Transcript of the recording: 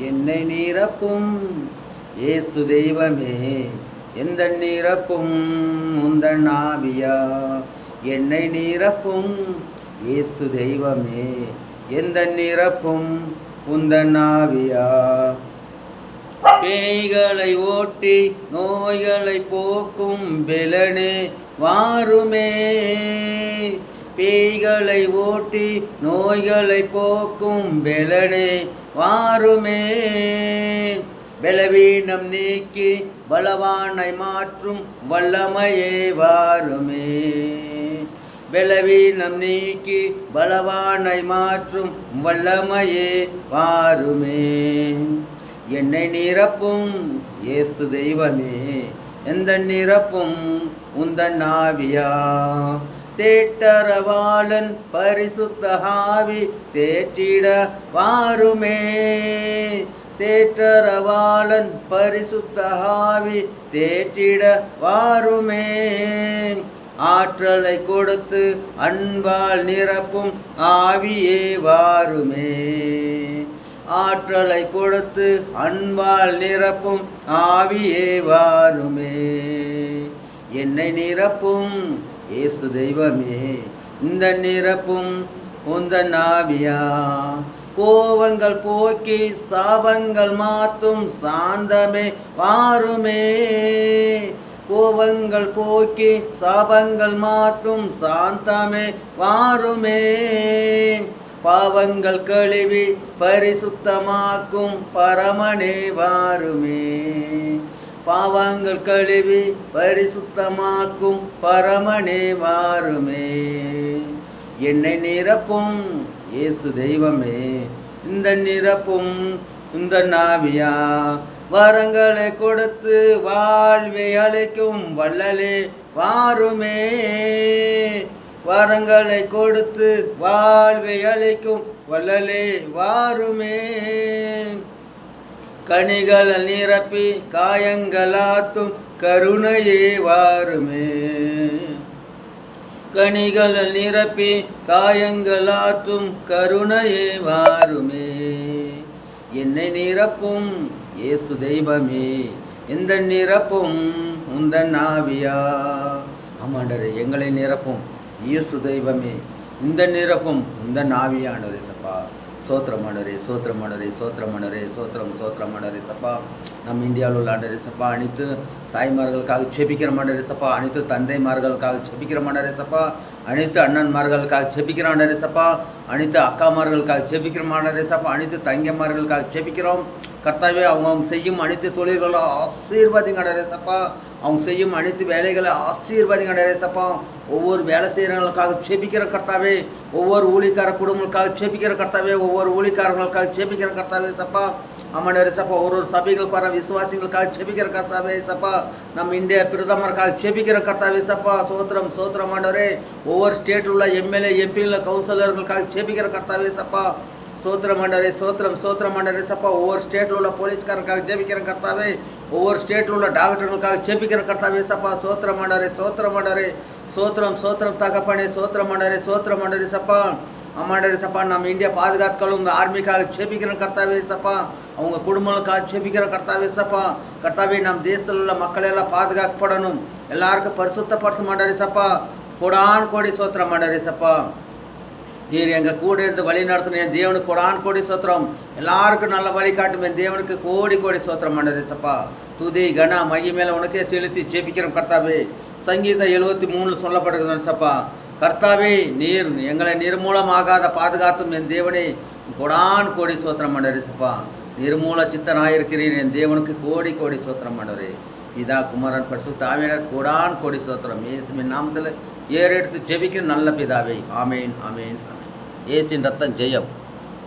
என்னை நிரப்பும் இயேசு தெய்வமே, எந்த நிரப்பும் உந்தன் ஆவியா. என்னை நிரப்பும் இயேசு தெய்வமே, எந்த நிரப்பும் உந்தன் ஆவியா. பேய்களை ஓட்டி நோய்களை போக்கும் பெலனே வாருமே. பேய்களை ஓட்டி நோய்களை போக்கும் பெலனே வாருமே. பலவீனம் நீக்கி பலவானை மாற்றும் வல்லமையே வாருமே. பலவீனம் நீக்கி பலவானை மாற்றும் வல்லமையே வாருமே. என்னை நிரப்பும் இயேசு தெய்வமே, எந்த நிரப்பும் உந்தன் ஆவியா. தேற்றரவாளன் பரிசுத்த ஆவி தேற்றிட வாருமே. தேற்றரவாளன் பரிசுத்த ஆவி தேற்றிட வாருமே. ஆற்றலை கொடுத்து அன்பால் நிரப்பும் ஆவியே வாருமே. ஆற்றலை கொடுத்து அன்பால் நிரப்பும் ஆவியே வாருமே. என்னை நிரப்பும் இயேசு தெய்வமே, இந்த நிரப்பும் உந்தன் ஆவியா. கோவங்கள் போக்கி சாபங்கள் மாற்றும் சாந்தமே வாருமே. கோபங்கள் போக்கி சாபங்கள் மாற்றும் சாந்தமே வாருமே. பாவங்கள் கழுவி பரிசுத்தமாக்கும் பரமனே வாருமே. பாவங்கள் கழுவி பரிசுத்தமாக்கும் பரமனே வாருமே. என்னை நிரப்பும் இயேசு தெய்வமே, இந்த நிரப்பும் இந்த ஆவியா. வரங்களை கொடுத்து வாழ்வை அளிக்கும் வல்லலே வாருமே. வரங்களை கொடுத்து வாழ்வை அளிக்கும் வல்லலே வாருமே. கனிகள் நிரப்பி காயங்களாத்தும் கருணையே வாருமே. கனிகள் நிரப்பி காயங்களாற்றும் கருணையே வாருமே. என்னை நிரப்பும் இயேசு தெய்வமே, எந்த நிரப்பும் உந்தன் ஆவியா. ஆமாண்டரே, எங்களை நிரப்பும் இயேசு தெய்வமே, இந்த நிரப்பும் உந்தன் ஆவியானவரே சப்பா. சோத்திரமானவரே, சோத்திரமானவரே, சோத்திரமானவரே, சோத்திரம் சோத்திரமானவரே சப்பா. நம் இந்தியாவில் உள்ள ஆண்டவரே சப்பா, அனைத்து தாய்மார்களுக்காக செபிக்கிற மாண்டவரே சப்பா, அனைத்து தந்தைமார்களுக்காக செபிக்கிற மாண்டவரே சப்பா, அனைத்து அண்ணன்மார்களுக்காக செபிக்கிற ஆண்டவரே சப்பா, அனைத்து அக்காமார்களுக்காக செபிக்கிற மாண்டவரே சப்பா, அனைத்து தங்கைமார்களுக்காக செபிக்கிறோம் கர்த்தாவே. அவங்க செய்யும் அனைத்து தொழில்களை ஆசீர்வாதிங்க ஆண்டவரே சப்பா. அவங்க செய்யும் அனைத்து வேலைகளை ஆசீர்வாதிங்க ஆண்டவரே சப்பா. ஒவ்வொரு வேலை செய்கிறவங்களுக்காக செபிக்கிற கர்த்தாவே, ஒவ்வொரு ஊழிக்கார குடும்பங்களுக்காக செபிக்கிற கர்த்தாவே, ஒவ்வொரு ஊழிக்காரர்களுக்காக செபிக்கிற கர்த்தாவே சப்பா. ஆமாண்டவரே சப்பா, ஒரு சபைகளுக்கு வர விசுவாசிகளுக்காக செபிக்கிற கர்த்தாவே சப்பா. நம்ம இந்திய பிரதமருக்காக செபிக்கிற கர்த்தாவே சப்பா. சோத்திரம் சோத்திரம் ஆண்டவரே. ஒவ்வொரு ஸ்டேட்டில் உள்ள எம்எல்ஏ எம்பியில் கவுன்சிலர்களுக்காக செபிக்கிற கர்த்தாவே சப்பா. சோத்திரம் ஆண்டவரே, சோத்திரம் சோத்திரம் ஆண்டவரே சப்பா. ஒவ்வொரு ஸ்டேட்டில் உள்ள போலீஸ்காரருக்காக ஜெபிக்கிற கர்த்தாவே, ஒவ்வொரு ஸ்டேட்டில் உள்ள டாக்டர்களுக்காக ஜெபிக்கிற கர்த்தாவே சப்பா. சோத்திரம் ஆண்டவரே, சோத்திரம் ஆண்டவரே, சோத்திரம் சோத்திரம் தகப்பனே, சோத்திரம் ஆண்டவரே, சோத்திரம் ஆண்டவரே சப்பா. ஆமாண்டவரே சப்பா, நம்ம இந்தியா பாதுகாத்துக்களும் ஆர்மிக்காக ஜெபிக்கிற கர்த்தாவே சப்பா. அவங்க குடும்பங்களுக்காக ஜெபிக்கிற கர்த்தாவே சப்பா. கர்த்தாவே, நம் தேசத்தில் உள்ள மக்கள் எல்லாம் பாதுகாக்கப்படணும், எல்லாருக்கும் பரிசுத்தப்படுத்த மாட்டாரே சப்பா. கோடான் கோடி சோத்திரம் மாட்டாரே சப்பா. நீர் எங்கள் கூட இருந்து வழி நடத்தணும் என் தேவனுக்கு கோடான் கோடி சோத்திரம். எல்லாருக்கும் நல்ல வழி காட்டும் என் தேவனுக்கு கோடி கோடி சோத்திரம் மாண்டதே சப்பா. துதி கன மகிமேல உனக்கே செலுத்தி ஜெபிக்கிறோம் கர்த்தாவே. சங்கீதம் 73 சொல்லப்படுகிறது சப்பா. கர்த்தாவே, நீர் எங்களை நிர்மூலமாகாத பாதுகாத்தும் என் தேவனே கோடான் கோடி சோத்திரம் மாண்டதே சப்பா. நிர்மூல சித்தனாயிருக்கிறீர் என் தேவனுக்கு கோடி கோடி சோத்திரம் மாண்டவரே. பிதா குமாரன் பரிசுத்த ஆவியானவர் கோடான் கோடி சோத்திரம். இயேசுவின் நாமத்தில் ஏறெடுத்து ஜெபிக்கிற நல்ல பிதாவே. ஆமேன் ஆமேன் ஆமேன். இயேசுவின் ரத்தம் ஜெயம்.